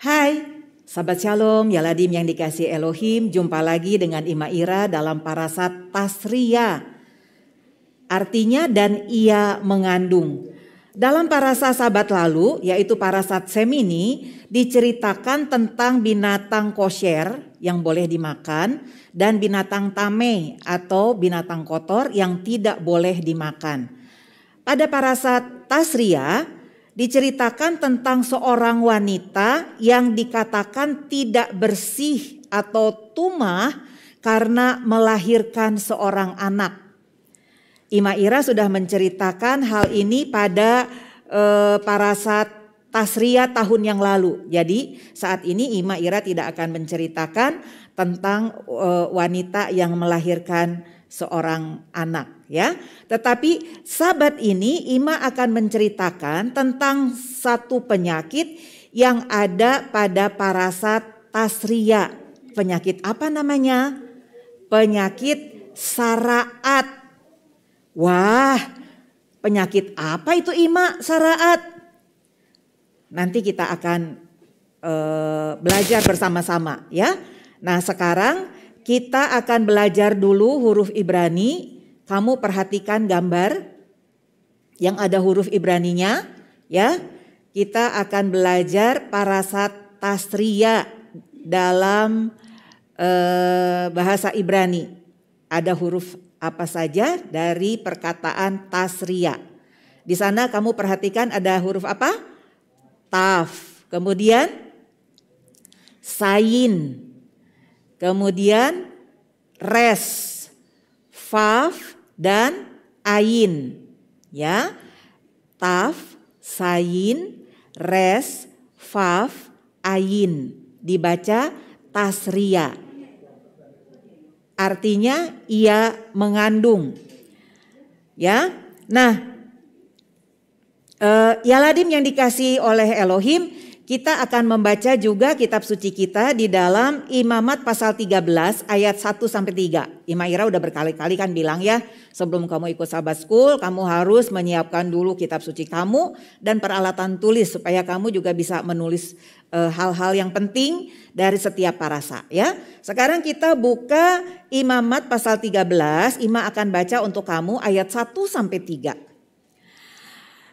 Hai, sahabat Shalom, Yaladim yang dikasih Elohim, jumpa lagi dengan Ima Ira dalam parasat Tasria. Artinya dan ia mengandung. Dalam parasat sahabat lalu, yaitu parasat Semini, diceritakan tentang binatang kosher yang boleh dimakan dan binatang tameh atau binatang kotor yang tidak boleh dimakan. Pada parasat Tasria, diceritakan tentang seorang wanita yang dikatakan tidak bersih atau tumah karena melahirkan seorang anak. Ima Ira sudah menceritakan hal ini pada parasat Tasria tahun yang lalu. Jadi saat ini Ima Ira tidak akan menceritakan tentang wanita yang melahirkan seorang anak, ya. Tetapi sahabat ini Ima akan menceritakan tentang satu penyakit yang ada pada parasat Tasria. Penyakit apa namanya? Penyakit saraat. Wah, penyakit apa itu Ima saraat? Nanti kita akan belajar bersama-sama, ya. Nah, sekarang kita akan belajar dulu huruf Ibrani. Kamu perhatikan gambar yang ada huruf Ibraninya, ya. Kita akan belajar parasat Tasria dalam bahasa Ibrani. Ada huruf apa saja dari perkataan Tasria. Di sana kamu perhatikan ada huruf apa? Taf. Kemudian sayin. Kemudian res, faf dan ain, ya. Taf, sayin, res, faf, ain. Dibaca Tasria. Artinya ia mengandung. Ya. Nah, Yaladim yang dikasih oleh Elohim, kita akan membaca juga kitab suci kita di dalam Imamat pasal 13 ayat 1 sampai 3. Ima Ira udah berkali-kali kan bilang ya, sebelum kamu ikut Sahabat School, kamu harus menyiapkan dulu kitab suci kamu dan peralatan tulis supaya kamu juga bisa menulis hal-hal yang penting dari setiap parasa, ya. Sekarang kita buka Imamat pasal 13, Ima akan baca untuk kamu ayat 1 sampai 3.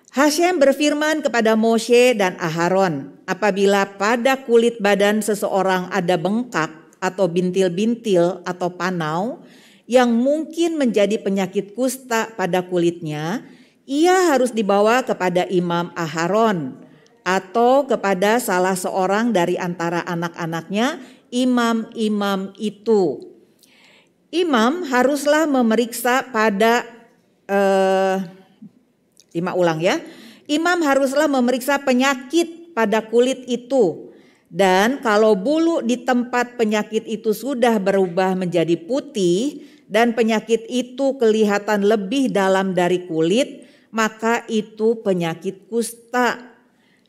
Hashem berfirman kepada Moshe dan Aharon, apabila pada kulit badan seseorang ada bengkak atau bintil-bintil atau panau yang mungkin menjadi penyakit kusta pada kulitnya, ia harus dibawa kepada Imam Aharon atau kepada salah seorang dari antara anak-anaknya, imam-imam itu. Imam haruslah memeriksa pada Imam haruslah memeriksa penyakit pada kulit itu. Dan kalau bulu di tempat penyakit itu sudah berubah menjadi putih dan penyakit itu kelihatan lebih dalam dari kulit, maka itu penyakit kusta.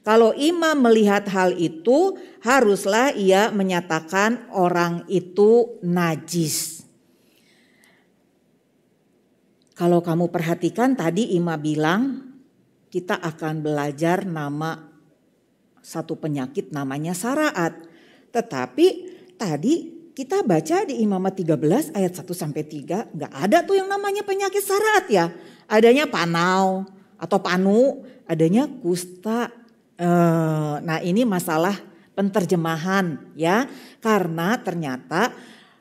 Kalau imam melihat hal itu, haruslah ia menyatakan orang itu najis. Kalau kamu perhatikan tadi Ima bilang kita akan belajar nama satu penyakit namanya saraat. Tetapi tadi kita baca di Imamat 13 ayat 1 sampai 3 gak ada tuh yang namanya penyakit saraat ya. Adanya panau atau panu, adanya kusta. Nah ini masalah penterjemahan ya. Karena ternyata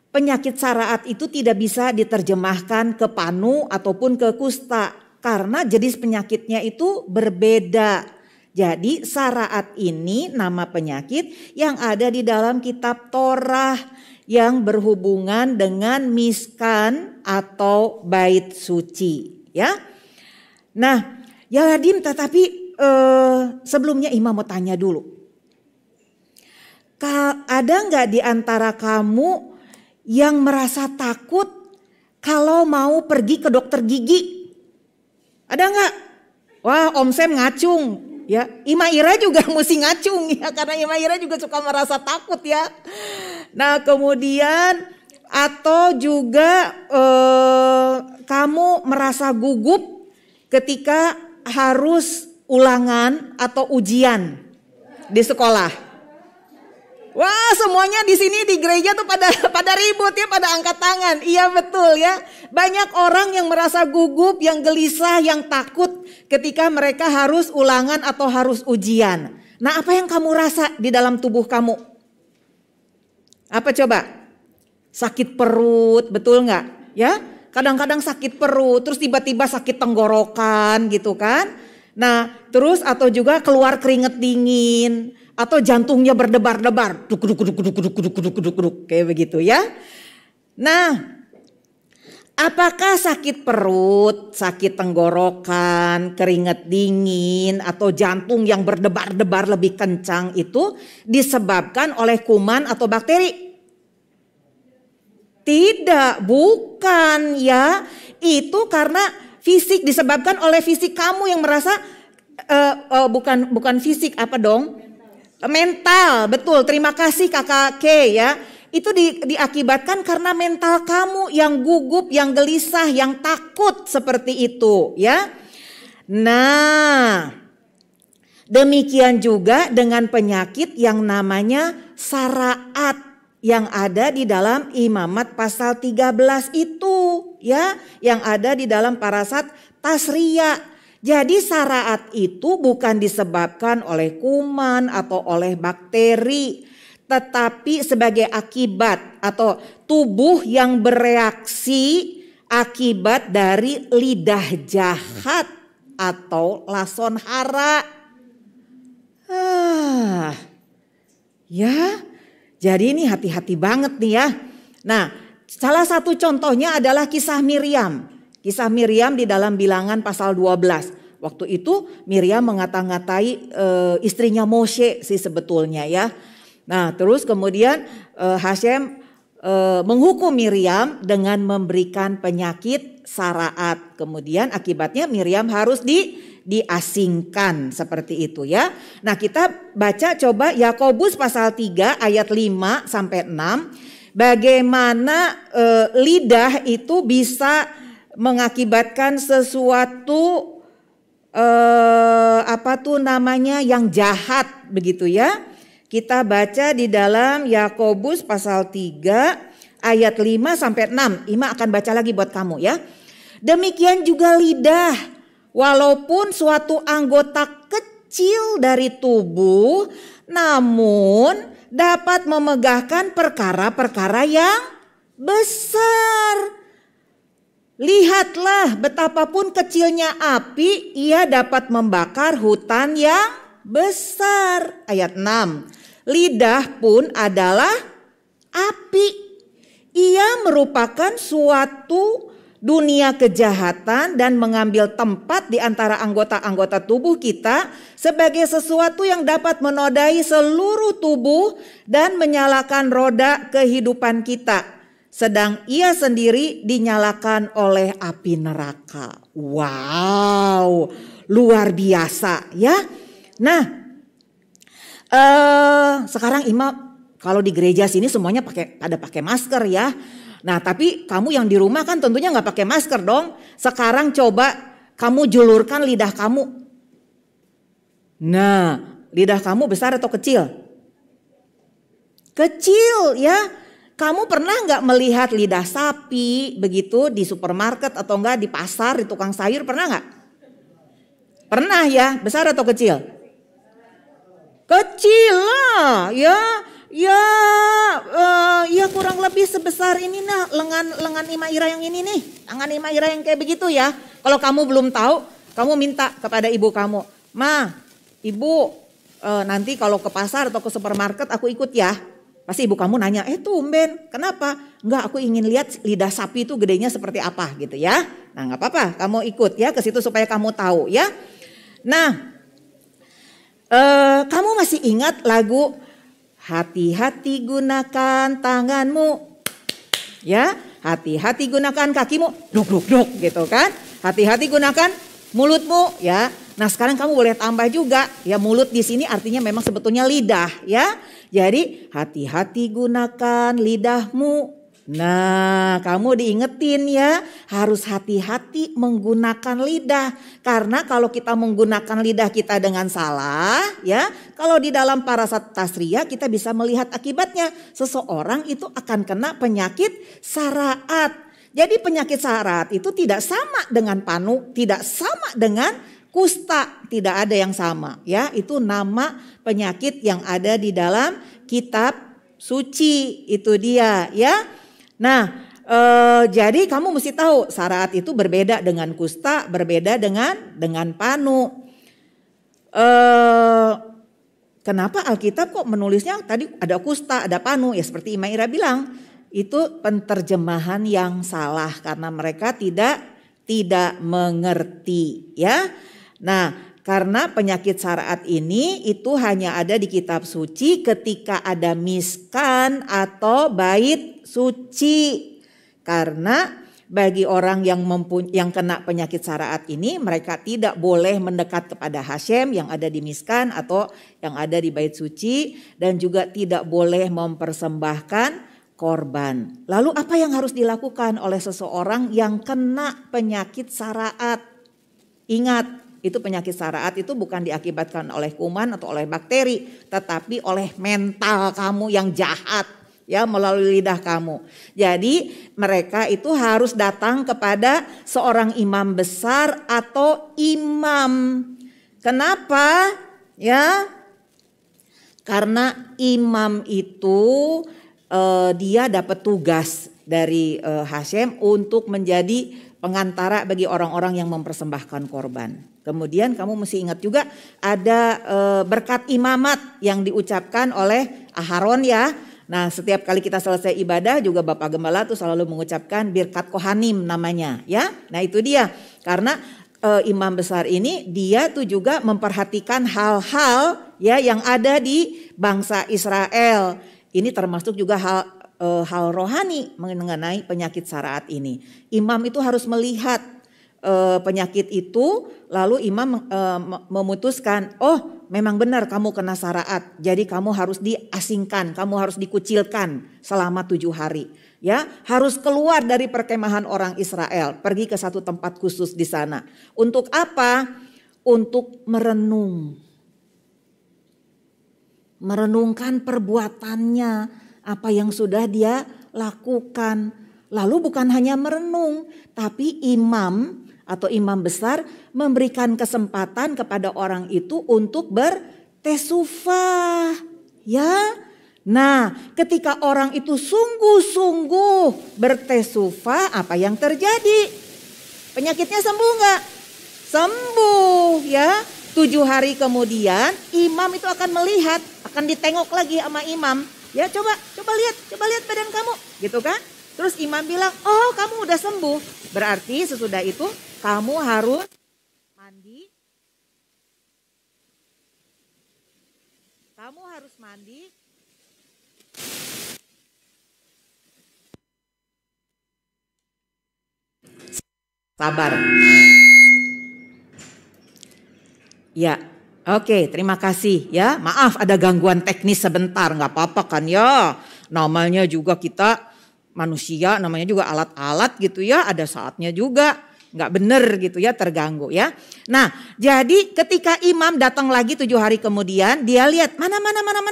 penyakit saraat itu tidak bisa diterjemahkan ke panu ataupun ke kusta karena jenis penyakitnya itu berbeda. Jadi saraat ini nama penyakit yang ada di dalam kitab Torah yang berhubungan dengan miskan atau bait suci, ya. Nah, Yaladim tetapi sebelumnya Imam mau tanya dulu. Ada nggak di antara kamu yang merasa takut kalau mau pergi ke dokter gigi? Ada nggak? Wah, Om Sam ngacung, ya. Ima Ira juga mesti ngacung ya, karena Ima Ira juga suka merasa takut ya. Nah, kemudian atau juga kamu merasa gugup ketika harus ulangan atau ujian di sekolah. Wah, semuanya di sini di gereja tuh pada ribut ya, pada angkat tangan. Iya betul ya. Banyak orang yang merasa gugup, yang gelisah, yang takut ketika mereka harus ulangan atau harus ujian. Nah, apa yang kamu rasa di dalam tubuh kamu? Apa coba? Sakit perut, betul nggak? Ya, kadang-kadang sakit perut, terus tiba-tiba sakit tenggorokan gitu kan? Nah, terus atau juga keluar keringet dingin. Atau jantungnya berdebar-debar, duk kayak begitu ya. Nah, apakah sakit perut, sakit tenggorokan, keringat dingin, atau jantung yang berdebar-debar lebih kencang itu disebabkan oleh kuman atau bakteri? Tidak, bukan ya. Itu karena fisik, disebabkan oleh fisik kamu yang merasa bukan fisik, apa dong? Mental, betul. Terima kasih Kakak K ya. Itu diakibatkan karena mental kamu yang gugup, yang gelisah, yang takut seperti itu ya. Nah, demikian juga dengan penyakit yang namanya saraat yang ada di dalam Imamat pasal 13 itu ya, yang ada di dalam parasat tasria. Jadi saraat itu bukan disebabkan oleh kuman atau oleh bakteri, tetapi sebagai akibat atau tubuh yang bereaksi akibat dari lidah jahat atau lason hara. Ya, jadi ini hati-hati banget nih ya. Nah, salah satu contohnya adalah kisah Miriam. Kisah Miriam di dalam Bilangan pasal 12. Waktu itu Miriam mengata-ngatai istrinya Moshe sih sebetulnya ya. Nah terus kemudian Hashem menghukum Miriam dengan memberikan penyakit saraat. Kemudian akibatnya Miriam harus diasingkan seperti itu ya. Nah kita baca coba Yakobus pasal 3 ayat 5 sampai 6. Bagaimana lidah itu bisa mengakibatkan sesuatu yang jahat begitu ya. Kita baca di dalam Yakobus pasal 3 ayat 5 sampai 6. Ima akan baca lagi buat kamu ya. Demikian juga lidah, walaupun suatu anggota kecil dari tubuh, namun dapat memegahkan perkara-perkara yang besar. Lihatlah betapapun kecilnya api, ia dapat membakar hutan yang besar. Ayat 6. Lidah pun adalah api. Ia merupakan suatu dunia kejahatan dan mengambil tempat di antara anggota-anggota tubuh kita sebagai sesuatu yang dapat menodai seluruh tubuh dan menyalakan roda kehidupan kita. Sedang ia sendiri dinyalakan oleh api neraka. Wow, luar biasa ya. Nah, sekarang Ima kalau di gereja sini semuanya pada pakai masker ya. Nah, tapi kamu yang di rumah kan tentunya nggak pakai masker dong. Sekarang coba kamu julurkan lidah kamu. Nah, lidah kamu besar atau kecil? Kecil ya. Kamu pernah nggak melihat lidah sapi begitu di supermarket atau enggak di pasar, di tukang sayur, pernah nggak? Pernah ya, besar atau kecil? Kecil lah ya. Ya kurang lebih sebesar ini nah lengan Ima Ira yang ini nih. Tangan Ima Ira yang kayak begitu ya. Kalau kamu belum tahu, kamu minta kepada ibu kamu. Ma, ibu nanti kalau ke pasar atau ke supermarket aku ikut ya. Pasti ibu kamu nanya, tumben kenapa? Enggak, aku ingin lihat lidah sapi itu gedenya seperti apa gitu ya. Nah gak apa-apa, kamu ikut ya ke situ supaya kamu tahu ya. Nah, kamu masih ingat lagu hati-hati gunakan tanganmu, ya, hati-hati gunakan kakimu, duk gitu kan, hati-hati gunakan mulutmu, ya. Nah sekarang kamu boleh tambah juga, ya mulut di sini artinya memang sebetulnya lidah, ya. Jadi hati-hati gunakan lidahmu, Nah, kamu diingetin ya, harus hati-hati menggunakan lidah. Karena kalau kita menggunakan lidah kita dengan salah, ya, kalau di dalam parasat tasriya kita bisa melihat akibatnya. Seseorang itu akan kena penyakit saraat. Jadi penyakit saraat itu tidak sama dengan panu, tidak sama dengan kusta, tidak ada yang sama. Ya, itu nama penyakit yang ada di dalam kitab suci, itu dia ya. Nah, jadi kamu mesti tahu saraat itu berbeda dengan kusta, berbeda dengan panu. Kenapa Alkitab kok menulisnya tadi ada kusta, ada panu? Ya seperti Ima Ira bilang, itu penterjemahan yang salah karena mereka tidak mengerti, ya. Nah, karena penyakit saraat ini itu hanya ada di kitab suci ketika ada miskan atau bait suci. Karena bagi orang yang kena penyakit saraat ini, mereka tidak boleh mendekat kepada Hashem yang ada di miskan atau yang ada di bait suci, dan juga tidak boleh mempersembahkan korban. Lalu apa yang harus dilakukan oleh seseorang yang kena penyakit saraat? Ingat, itu penyakit saraat itu bukan diakibatkan oleh kuman atau oleh bakteri, tetapi oleh mental kamu yang jahat, ya, melalui lidah kamu. Jadi mereka itu harus datang kepada seorang imam besar atau imam. Kenapa? Ya, karena imam itu dia dapat tugas dari Hashem untuk menjadi pengantara bagi orang-orang yang mempersembahkan korban. Kemudian kamu mesti ingat juga ada berkat imamat yang diucapkan oleh Aharon ya. Nah, setiap kali kita selesai ibadah juga Bapak Gembala tuh selalu mengucapkan birkat kohanim namanya ya. Nah, itu dia. Karena imam besar ini dia tuh juga memperhatikan hal-hal ya yang ada di bangsa Israel. Ini termasuk juga hal rohani mengenai penyakit saraat ini. Imam itu harus melihat penyakit itu, lalu imam memutuskan, oh memang benar kamu kena saraat, jadi kamu harus diasingkan, kamu harus dikucilkan selama 7 hari. Ya, harus keluar dari perkemahan orang Israel, pergi ke satu tempat khusus di sana. Untuk apa? Untuk merenungkan perbuatannya, apa yang sudah dia lakukan. Lalu bukan hanya merenung, tapi imam atau imam besar memberikan kesempatan kepada orang itu untuk bertesufah. Ya, nah ketika orang itu sungguh-sungguh bertesufah, apa yang terjadi? Penyakitnya sembuh nggak? Sembuh ya. 7 hari kemudian imam itu akan melihat, akan ditengok lagi sama imam. Ya coba lihat badan kamu, gitu kan? Terus imam bilang, oh kamu udah sembuh. Berarti sesudah itu kamu harus mandi. Sabar. Ya, oke, terima kasih ya. Maaf ada gangguan teknis sebentar, nggak apa-apa kan ya. Namanya juga kita manusia, namanya juga alat-alat gitu ya. Ada saatnya juga nggak bener gitu ya, terganggu ya. Nah, jadi ketika imam datang lagi 7 hari kemudian, dia lihat mana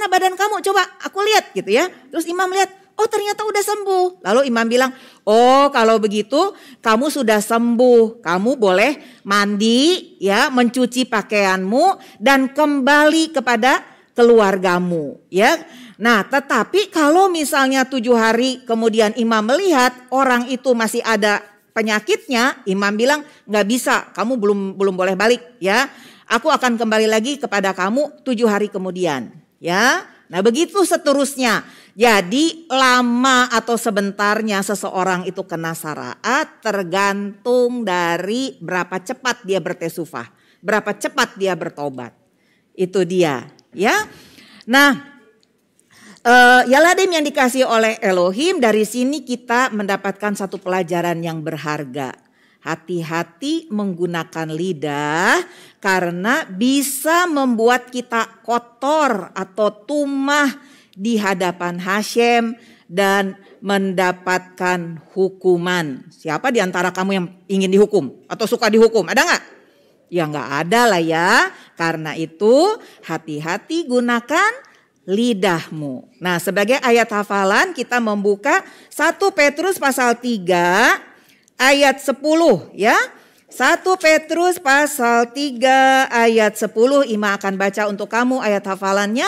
badan kamu, coba aku lihat gitu ya. Terus imam lihat, oh ternyata udah sembuh. Lalu imam bilang, oh kalau begitu kamu sudah sembuh, kamu boleh mandi ya, mencuci pakaianmu dan kembali kepada keluargamu ya. Nah, tetapi kalau misalnya 7 hari kemudian imam melihat orang itu masih ada penyakitnya, imam bilang nggak bisa, kamu belum boleh balik ya. Aku akan kembali lagi kepada kamu 7 hari kemudian ya. Nah, begitu seterusnya. Jadi lama atau sebentarnya seseorang itu kena saraat tergantung dari berapa cepat dia bertesufah, berapa cepat dia bertobat. Itu dia ya. Nah, Yaladim yang dikasih oleh Elohim, dari sini kita mendapatkan satu pelajaran yang berharga. Hati-hati menggunakan lidah karena bisa membuat kita kotor atau tumah di hadapan Hashem dan mendapatkan hukuman. Siapa di antara kamu yang ingin dihukum atau suka dihukum? Ada nggak? Ya nggak ada lah ya. Karena itu hati-hati gunakan lidahmu. Nah, sebagai ayat hafalan kita membuka 1 Petrus pasal 3 ayat 10 ya. 1 Petrus pasal 3 ayat 10, Ima akan baca untuk kamu ayat hafalannya.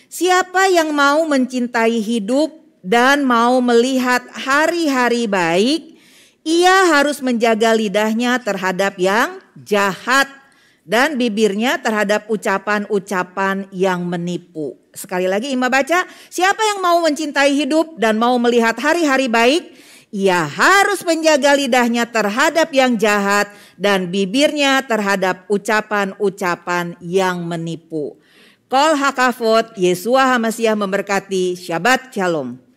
Siapa yang mau mencintai hidup dan mau melihat hari-hari baik, ia harus menjaga lidahnya terhadap yang jahat dan bibirnya terhadap ucapan-ucapan yang menipu. Sekali lagi Ima baca, siapa yang mau mencintai hidup dan mau melihat hari-hari baik, ia harus menjaga lidahnya terhadap yang jahat dan bibirnya terhadap ucapan-ucapan yang menipu. Kol Hakavod, Yeshua HaMashiach memberkati. Shabbat Shalom.